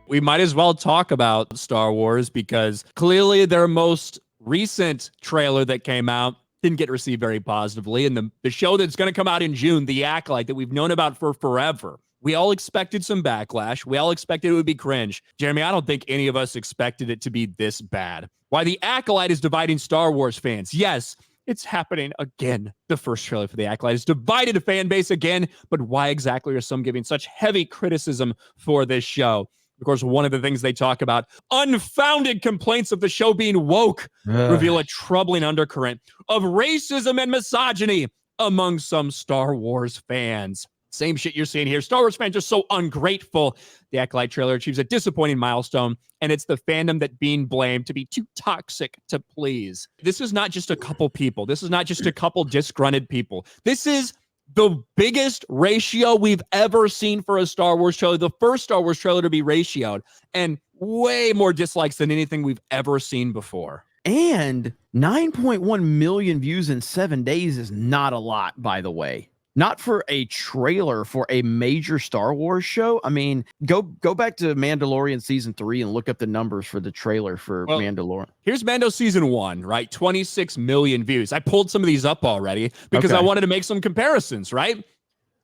We might as well talk about Star Wars because clearly their most recent trailer that came out didn't get received very positively. And the show that's going to come out in June, The Acolyte, that we've known about for forever, we all expected some backlash. We all expected it would be cringe. Jeremy, I don't think any of us expected it to be this bad. Why The Acolyte is dividing Star Wars fans. Yes, it's happening again. The first trailer for The Acolyte is divided a fan base again. But why exactly are some giving such heavy criticism for this show? Of course, one of the things they talk about, unfounded complaints of the show being woke, reveal a troubling undercurrent of racism and misogyny among some Star Wars fans. Same shit you're seeing here. Star Wars fans are so ungrateful. The Acolyte trailer achieves a disappointing milestone, and it's the fandom that being blamed to be too toxic to please. This is not just a couple people. This is not just a couple disgruntled people. This is the biggest ratio we've ever seen for a Star Wars trailer, the first Star Wars trailer to be ratioed, and way more dislikes than anything we've ever seen before. And 9.1 million views in 7 days is not a lot, by the way. Not for a trailer for a major Star Wars show. I mean, go back to Mandalorian season 3 and look up the numbers for the trailer for Mandalorian. Here's Mando season 1, right? 26 million views. I pulled some of these up already because I wanted to make some comparisons, right?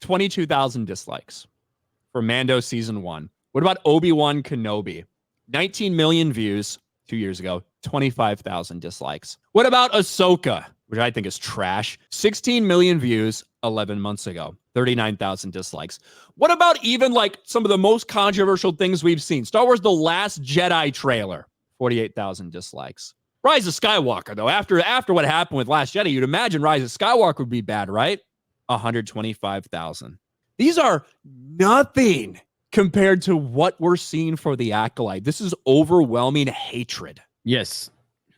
22,000 dislikes for Mando season 1. What about Obi-Wan Kenobi? 19 million views 2 years ago, 25,000 dislikes. What about Ahsoka, which I think is trash? 16 million views 11 months ago, 39,000 dislikes. What about even like some of the most controversial things we've seen? Star Wars The Last Jedi trailer, 48,000 dislikes. Rise of Skywalker, though, after what happened with Last Jedi, you'd imagine Rise of Skywalker would be bad, right? 125,000. These are nothing compared to what we're seeing for The Acolyte. This is overwhelming hatred. Yes.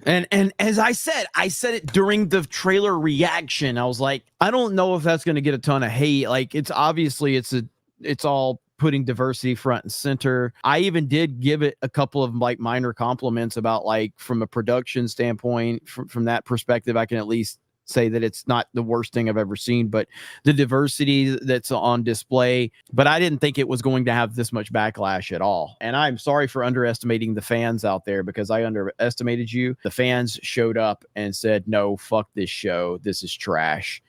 And as I said it during the trailer reaction. I was like, I don't know if that's going to get a ton of hate. Like, it's obviously it's all putting diversity front and center. I even did give it a couple of like minor compliments about like from a production standpoint, from that perspective, I can at least say that it's not the worst thing I've ever seen, but the diversity that's on display. But I didn't think it was going to have this much backlash at all. And I'm sorry for underestimating the fans out there, because I underestimated you. The fans showed up and said, no, fuck this show. This is trash.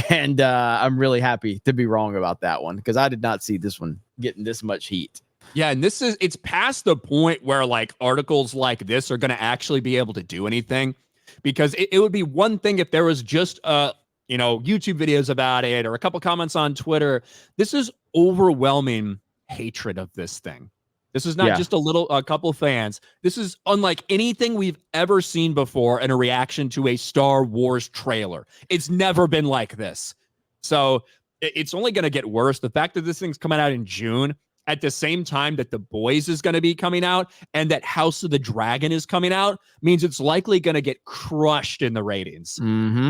And I'm really happy to be wrong about that one, because I did not see this one getting this much heat. Yeah, and it's past the point where like articles like this are going to actually be able to do anything. Because it would be one thing if there was just, YouTube videos about it or a couple comments on Twitter. This is overwhelming hatred of this thing. This is not just a couple fans. This is unlike anything we've ever seen before in a reaction to a Star Wars trailer. It's never been like this. So it's only going to get worse. The fact that this thing's coming out in June at the same time that The Boys is going to be coming out and that House of the Dragon is coming out means it's likely going to get crushed in the ratings,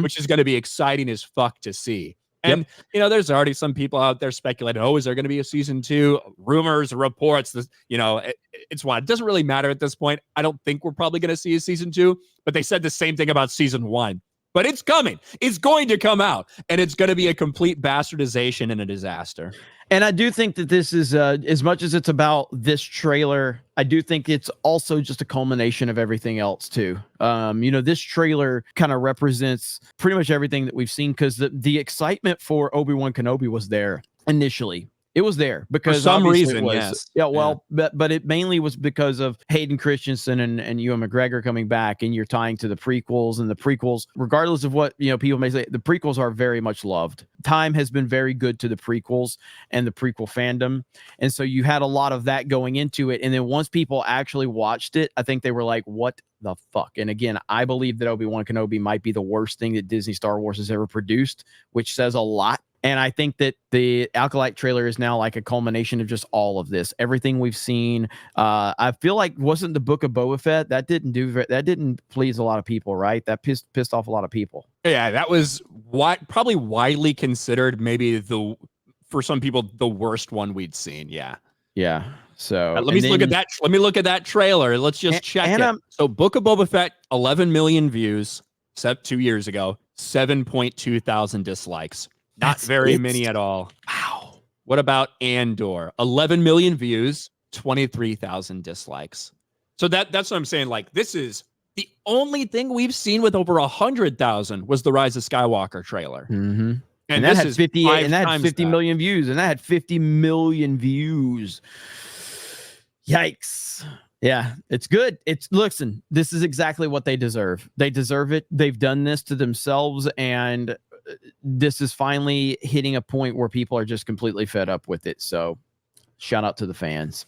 which is going to be exciting as fuck to see. And, there's already some people out there speculating, is there going to be a season 2? Rumors, reports, it's why it doesn't really matter at this point. I don't think we're probably going to see a season 2, but they said the same thing about season 1. But it's coming. It's going to come out, and it's going to be a complete bastardization and a disaster. And I do think that this is, as much as it's about this trailer, I do think it's also just a culmination of everything else too. This trailer kind of represents pretty much everything that we've seen, because the excitement for Obi-Wan Kenobi was there initially. It was there because for some reason, yes. Yeah, well, but it mainly was because of Hayden Christensen and Ewan McGregor coming back, and you're tying to the prequels, and the prequels, regardless of what people may say, the prequels are very much loved. Time has been very good to the prequels and the prequel fandom, and so you had a lot of that going into it. And then once people actually watched it, I think they were like, "What the fuck?" And again, I believe that Obi-Wan Kenobi might be the worst thing that Disney Star Wars has ever produced, which says a lot. And I think that the Acolyte trailer is now like a culmination of just all of this, everything we've seen. I feel like wasn't the Book of Boba Fett that didn't please a lot of people, right? That pissed off a lot of people. Yeah, that was probably widely considered maybe for some people the worst one we'd seen. Yeah. So let me look at that. Let me look at that trailer. Let's just check it. So Book of Boba Fett, 11 million views, 2 years ago, 7.2 thousand dislikes. Not very many at all. Wow. What about Andor? 11 million views 23,000 dislikes. So that's what I'm saying. Like, this is the only thing we've seen with over 100,000 was the Rise of Skywalker trailer. Mm-hmm. And that this had is 58 and that had times 50 that. million views, and that had 50 million views. Yikes. Yeah, it's good. Listen, this is exactly what they deserve. They deserve it. They've done this to themselves, and this is finally hitting a point where people are just completely fed up with it. So shout out to the fans.